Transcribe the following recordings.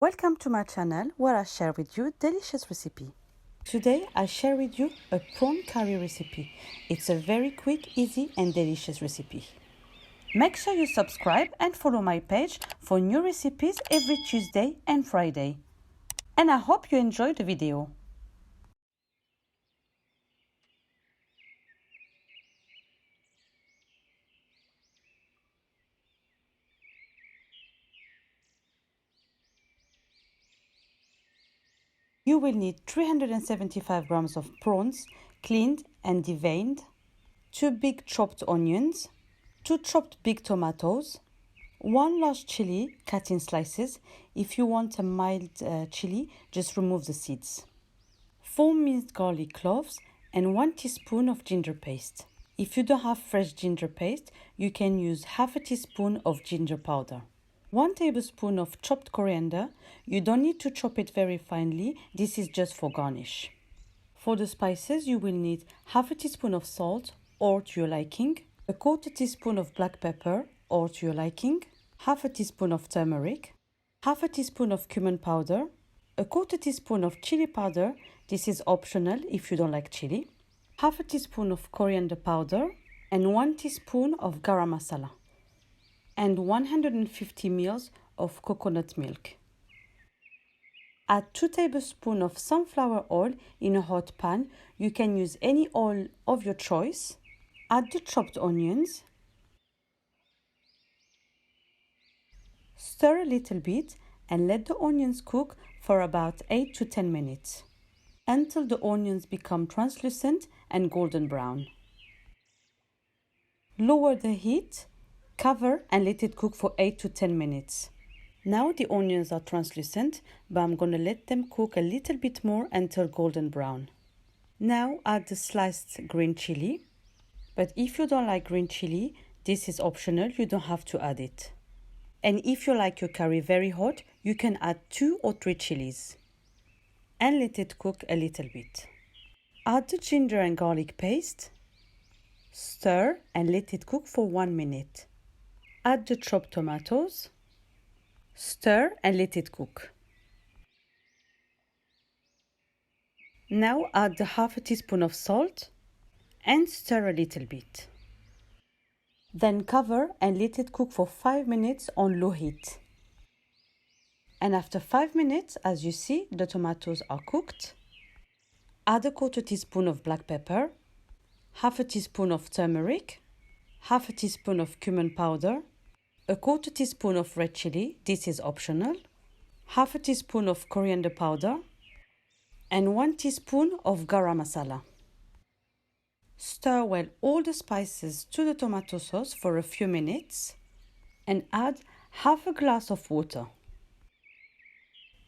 Welcome to my channel where I share with you delicious recipe. Today I share with you a prawn curry recipe. It's a very quick, easy and delicious recipe. Make sure you subscribe and follow my page for new recipes every Tuesday and Friday. And I hope you enjoy the video. You will need 375 grams of prawns, cleaned and deveined, 2 big chopped onions, 2 chopped big tomatoes, 1 large chili cut in slices. If you want a mild chili, just remove the seeds. 4 minced garlic cloves and 1 teaspoon of ginger paste. If you don't have fresh ginger paste, you can use half a teaspoon of ginger powder. 1 tablespoon of chopped coriander. You don't need to chop it very finely, this is just for garnish. For the spices, you will need half a teaspoon of salt or to your liking, a quarter teaspoon of black pepper or to your liking, half a teaspoon of turmeric, half a teaspoon of cumin powder, a quarter teaspoon of chili powder, this is optional if you don't like chili, half a teaspoon of coriander powder, and 1 teaspoon of garam masala, and 150 ml of coconut milk. Add 2 tablespoons of sunflower oil in a hot pan. You can use any oil of your choice. Add the chopped onions. Stir a little bit and let the onions cook for about 8 to 10 minutes until the onions become translucent and golden brown. Lower the heat, cover and let it cook for 8 to 10 minutes. Now the onions are translucent, but I'm going to let them cook a little bit more until golden brown. Now add the sliced green chili, but if you don't like green chili, this is optional, you don't have to add it. And if you like your curry very hot, you can add 2 or 3 chilies. And let it cook a little bit. Add the ginger and garlic paste. Stir and let it cook for 1 minute. Add the chopped tomatoes. Stir and let it cook. Now add the half a teaspoon of salt and stir a little bit. Then cover and let it cook for 5 minutes on low heat. And after 5 minutes, as you see, the tomatoes are cooked. Add a quarter teaspoon of black pepper, half a teaspoon of turmeric, half a teaspoon of cumin powder, a quarter teaspoon of red chili, this is optional, half a teaspoon of coriander powder, and 1 teaspoon of garam masala. Stir well all the spices to the tomato sauce for a few minutes and add half a glass of water.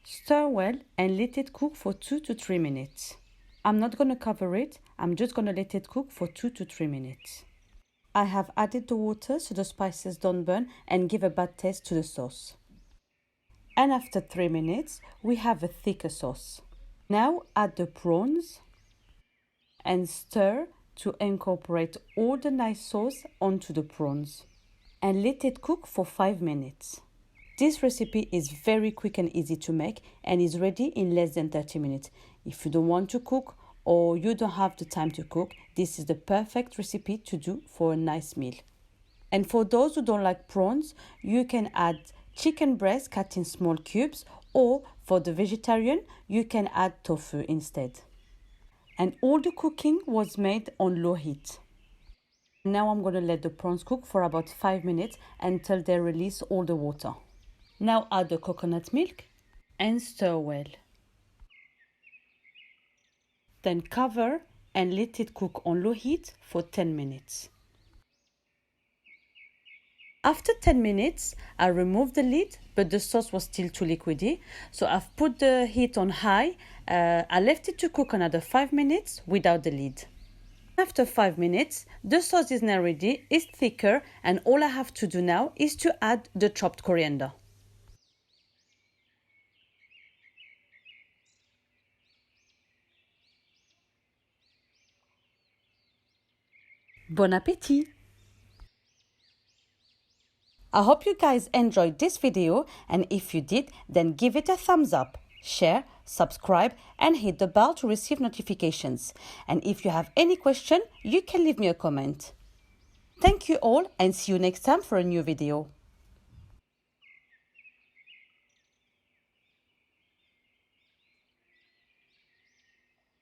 Stir well and let it cook for 2 to 3 minutes. I'm not going to cover it, I'm just going to let it cook for 2 to 3 minutes. I have added the water so the spices don't burn and give a bad taste to the sauce. And after 3 minutes, we have a thicker sauce. Now add the prawns and stir to incorporate all the nice sauce onto the prawns. And let it cook for 5 minutes. This recipe is very quick and easy to make and is ready in less than 30 minutes. If you don't want to cook or you don't have the time to cook, this is the perfect recipe to do for a nice meal. And for those who don't like prawns, you can add chicken breast cut in small cubes, or for the vegetarian, you can add tofu instead. And all the cooking was made on low heat. Now I'm going to let the prawns cook for about 5 minutes until they release all the water. Now add the coconut milk and stir well. Then cover and let it cook on low heat for 10 minutes. After 10 minutes, I removed the lid, but the sauce was still too liquidy, so I've put the heat on high. I left it to cook another 5 minutes without the lid. After 5 minutes, the sauce is now ready, it's thicker, and all I have to do now is to add the chopped coriander. Bon appétit! I hope you guys enjoyed this video, and if you did, then give it a thumbs up, share, subscribe, and hit the bell to receive notifications. And if you have any question, you can leave me a comment. Thank you all, and see you next time for a new video.